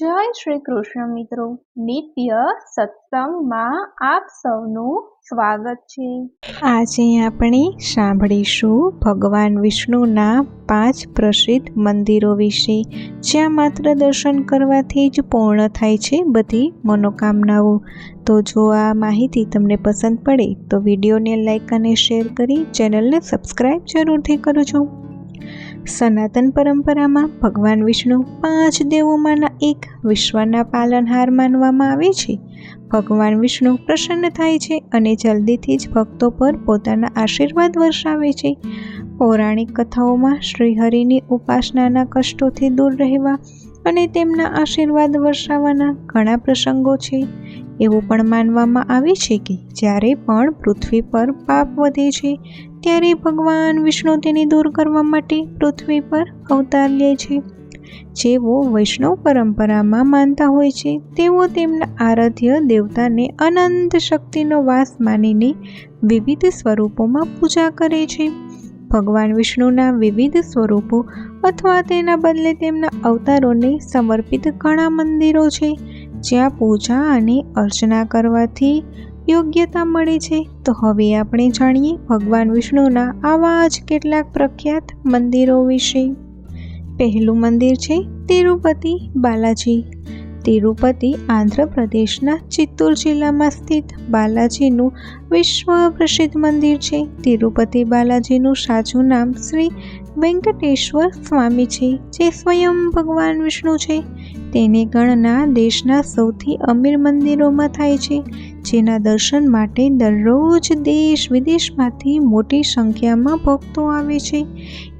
જય શ્રી કૃષ્ણ મિત્રો, નિત્ય સત્સંગમાં આપ સૌનું સ્વાગત છે। આજે આપણે સાંભળીશું ભગવાન વિષ્ણુના 5 પ્રસિદ્ધ મંદિરો વિશે, જ્યાં માત્ર દર્શન કરવાથી જ પૂર્ણ થાય છે બધી મનોકામનાઓ। તો જો આ માહિતી તમને પસંદ પડે તો વિડીયોને લાઈક અને શેર કરી ચેનલને સબસ્ક્રાઈબ જરૂરથી કરજો। સનાતન પરંપરામાં ભગવાન વિષ્ણુ 5 દેવોમાંના એક વિશ્વના પાલનહાર માનવામાં આવે છે। ભગવાન વિષ્ણુ પ્રસન્ન થાય છે અને જલ્દીથી જ ભક્તો પર પોતાના આશીર્વાદ વર્ષાવે છે। પૌરાણિક કથાઓમાં શ્રીહરિની ઉપાસનાના કષ્ટોથી દૂર રહેવા અને તેમના આશીર્વાદ વર્ષાવવાના ઘણા પ્રસંગો છે। એવું પણ માનવામાં આવે છે કે જ્યારે પણ પૃથ્વી પર પાપ વધે છે ત્યારે ભગવાન વિષ્ણુ તેને દૂર કરવા માટે પૃથ્વી પર અવતાર લે છે। જેઓ વૈષ્ણવ પરંપરામાં માનતા હોય છે તેઓ તેમના આરાધ્ય દેવતાને અનંત શક્તિનો વાસ માનીને વિવિધ સ્વરૂપોમાં પૂજા કરે છે। ભગવાન વિષ્ણુના વિવિધ સ્વરૂપો અથવા તેના બદલે તેમના અવતારોને સમર્પિત ઘણા મંદિરો છે, જ્યાં પૂજા અને અર્ચના કરવાથી યોગ્યતા મળે છે। તો હવે આપણે જાણીએ ભગવાન વિષ્ણુના આવા જ કેટલાક પ્રખ્યાત મંદિરો વિશે। પહેલું મંદિર છે તિરુપતિ બાલાજી। તિરુપતિ આંધ્રપ્રદેશના ચિત્તૂર જિલ્લામાં સ્થિત બાલાજીનું વિશ્વ પ્રસિદ્ધ મંદિર છે। તિરુપતિ બાલાજીનું સાચું નામ શ્રી વેંકટેશ્વર સ્વામી છે, જે સ્વયં ભગવાન વિષ્ણુ છે। તેની ગણના દેશના સૌથી અમીર મંદિરોમાં થાય છે, જેના દર્શન માટે દરરોજ દેશ વિદેશમાંથી મોટી સંખ્યામાં ભક્તો આવે છે।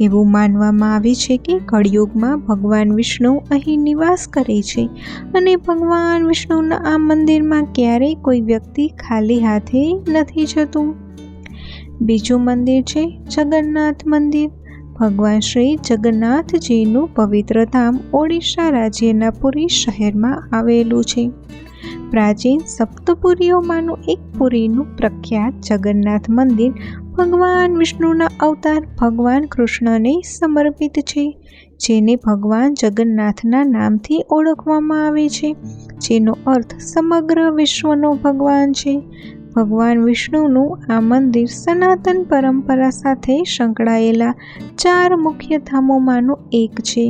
એવું માનવામાં આવે છે કે કળિયુગમાં ભગવાન વિષ્ણુ અહીં નિવાસ કરે છે અને ભગવાન વિષ્ણુના આ મંદિરમાં ક્યારેય કોઈ વ્યક્તિ ખાલી હાથે નથી જતું। બીજું મંદિર છે જગન્નાથ મંદિર। ભગવાન શ્રી જગન્નાથજીનું પવિત્ર ધામ ઓડિશા રાજ્યના પુરી શહેરમાં આવેલું છે। પ્રાચીન સપ્તપુરીઓમાંનું એક પુરીનું પ્રખ્યાત જગન્નાથ મંદિર ભગવાન વિષ્ણુના અવતાર ભગવાન કૃષ્ણને સમર્પિત છે, જેને ભગવાન જગન્નાથના નામથી ઓળખવામાં આવે છે, જેનો અર્થ સમગ્ર વિશ્વનો ભગવાન છે। ભગવાન વિષ્ણુનું આ મંદિર સનાતન પરંપરા સાથે સંકળાયેલા 4 મુખ્ય ધામોમાંનું એક છે,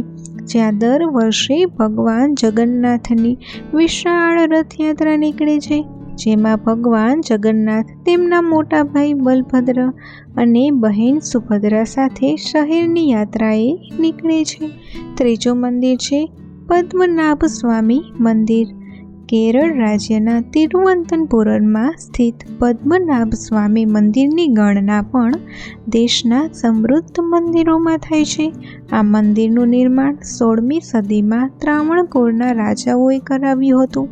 જ્યાં દર વર્ષે ભગવાન જગન્નાથની વિશાળ રથયાત્રા નીકળે છે, જેમાં ભગવાન જગન્નાથ તેમના મોટા ભાઈ બલભદ્ર અને બહેન સુભદ્રા સાથે શહેરની યાત્રાએ નીકળે છે। ત્રીજું મંદિર છે પદ્મનાભ સ્વામી મંદિર। કેરળ રાજ્યના તિરુવનંતપુરમમાં સ્થિત પદ્મનાભ સ્વામી મંદિરની ગણના પણ દેશના સમૃદ્ધ મંદિરોમાં થાય છે। આ મંદિરનું નિર્માણ 16મી સદીમાં ત્રાવણકોરના રાજાઓએ કરાવ્યું હતું।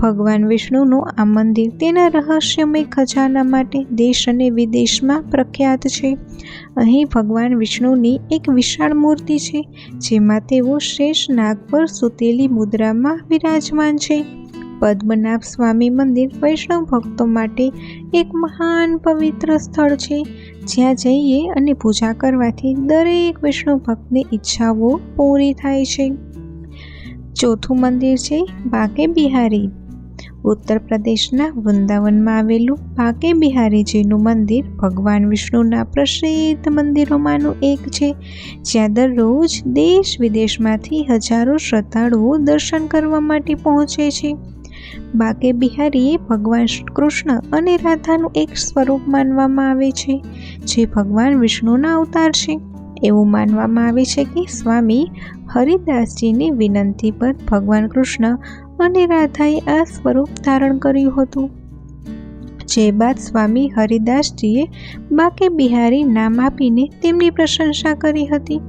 ભગવાન વિષ્ણુનું આ મંદિર તેના રહસ્યમય ખજાના માટે દેશ અને વિદેશમાં પ્રખ્યાત છે। અહીં ભગવાન વિષ્ણુની એક વિશાળ મૂર્તિ છે, જેમાં તેઓ શેષ નાગ પર સૂતેલી મુદ્રામાં વિરાજમાન છે। પદ્મનાભ સ્વામી મંદિર વૈષ્ણવ ભક્તો માટે એક મહાન પવિત્ર સ્થળ છે, જ્યાં જઈએ અને પૂજા કરવાથી દરેક વિષ્ણુ ભક્તની ઈચ્છાઓ પૂરી થાય છે। ચોથું મંદિર છે બાંકે બિહારી। ઉત્તર પ્રદેશના વૃંદાવનમાં આવેલું બાંકે બિહારીજીનું મંદિર ભગવાન વિષ્ણુના પ્રસિદ્ધ મંદિરોમાંનું એક છે, જ્યાં દરરોજ દેશ વિદેશમાંથી હજારો શ્રદ્ધાળુઓ દર્શન કરવા માટે પહોંચે છે। બાંકે બિહારી એ ભગવાન કૃષ્ણ અને રાધાનું એક સ્વરૂપ માનવામાં આવે છે, જે ભગવાન વિષ્ણુના અવતાર છે। એવું માનવામાં આવે છે કે સ્વામી હરિદાસજીની વિનંતી પર ભગવાન કૃષ્ણ અને રાધાએ આ સ્વરૂપ ધારણ કર્યું હતું, જે બાદ સ્વામી હરિદાસજીએ બાંકે બિહારી નામ આપીને તેમની પ્રશંસા કરી હતી।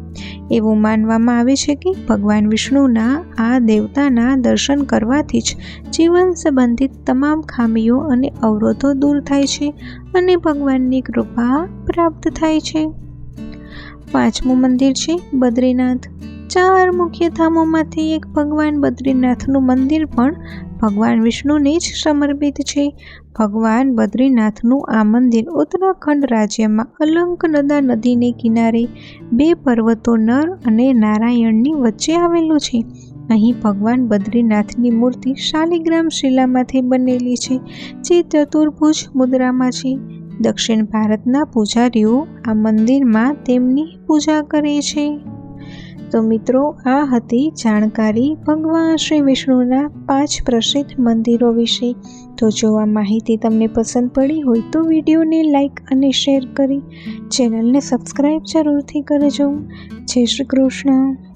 એવું માનવામાં આવે છે કે ભગવાન વિષ્ણુના આ દેવતાના દર્શન કરવાથી જ જીવન સંબંધિત તમામ ખામીઓ અને અવરોધો દૂર થાય છે અને ભગવાનની કૃપા પ્રાપ્ત થાય છે। પાંચમું મંદિર છે બદ્રીનાથ। 4 મુખ્ય ધામોમાંથી એક ભગવાન બદ્રીનાથનું મંદિર પણ ભગવાન વિષ્ણુને જ સમર્પિત છે। ભગવાન બદ્રીનાથનું આ મંદિર ઉત્તરાખંડ રાજ્યમાં અલંકનદા નદીને કિનારે 2 પર્વતો નર અને નારાયણની વચ્ચે આવેલું છે અહીં ભગવાન બદ્રીનાથની મૂર્તિ શાલિગ્રામ શિલામાંથી બનેલી છે, જે ચતુર્ભુજ મુદ્રામાં છે. દક્ષિણ ભારતના પૂજારીઓ આ મંદિરમાં તેમની પૂજા કરે છે. તો મિત્રો, આ હતી જાણકારી ભગવાન શ્રી વિષ્ણુના 5 પ્રસિદ્ધ મંદિરો વિશે. તો જો આ માહિતી તમને પસંદ પડી હોય તો વિડીયોને લાઈક અને શેર કરી ચેનલને સબસ્ક્રાઈબ જરૂરથી કરજો. જય શ્રી કૃષ્ણ.